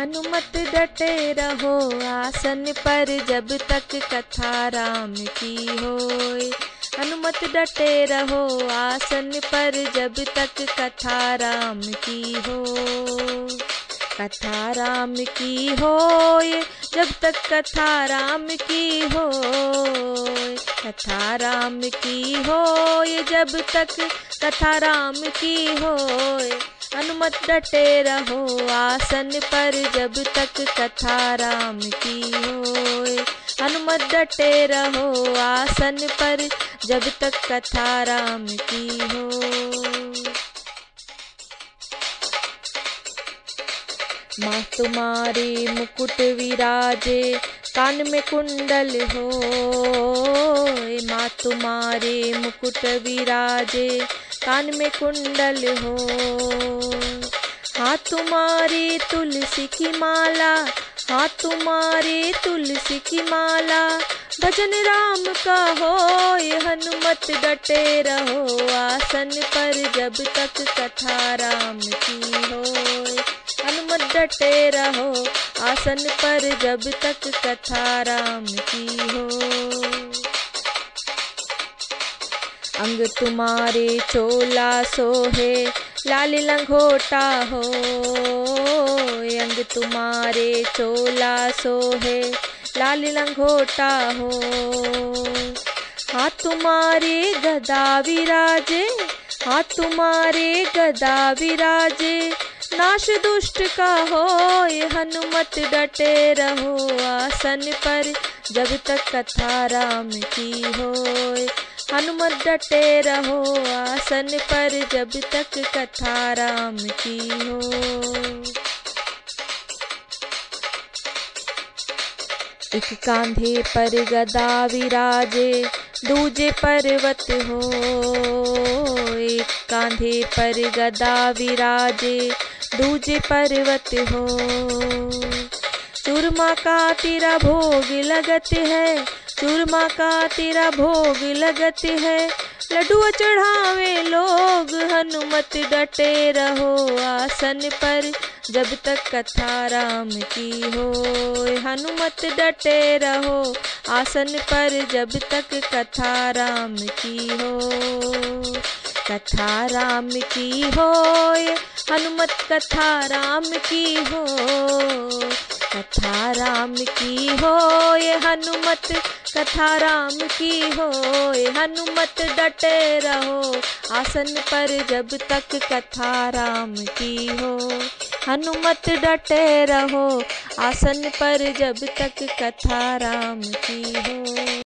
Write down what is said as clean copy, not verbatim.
हनुमत डटे रहो आसन पर जब तक कथा राम की होए। हनुमत डटे रहो आसन पर जब तक कथा राम की हो। कथा राम की होए जब तक कथा राम की होए। कथा राम की होए जब तक कथा राम की होए। हनुमत डटे रहो आसन पर जब तक कथा राम की होए। हनुमत डटे रहो आसन पर जब तक कथा राम की हो। माँ तुम्हारे मुकुट विराजे कान में कुंडल हो। माँ तुम्हारे मुकुट विराजे कान में कुंडल हो। हाथ तुम्हारी तुलसी की माला, हाथ तुम्हारी तुलसी की माला। भजन राम का हो ये हनुमत डटे रहो आसन पर जब तक कथा राम की हो। हनुमत डटे रहो आसन पर जब तक कथा राम की हो। अंग तुम्हारे चोला सोहे लाल लंगोटा हो। अंग तुम्हारे चोला सोहे लाल लंगोटा हो। हाथ तुम्हारे गदा विराजे, हाथ तुम्हारे गदा विराजे। नाश दुष्ट का हो ये हनुमत डटे रहो आसन पर जब तक कथा राम की होए। हनुमत डटे रहो आसन पर जब तक कथा राम की हो। एक कांधे पर गदा विराजे दूजे पर्वत हो। एक कांधे पर गदा विराजे दूजे पर्वत हो। चूरमा का तेरा भोग लगत है, चूरमा का तेरा भोग लगत है। लड्डू चढ़ावे लोग हनुमत डटे रहो आसन पर जब तक कथा राम की हो। हनुमत डटे रहो आसन पर जब तक कथा राम की हो। कथा राम की होए हनुमत कथा राम की हो। कथा राम की होए हनुमत कथा राम की होए। हनुमत डटे रहो आसन पर जब तक कथा राम की हो। हनुमत डटे रहो आसन पर जब तक कथा राम की हो।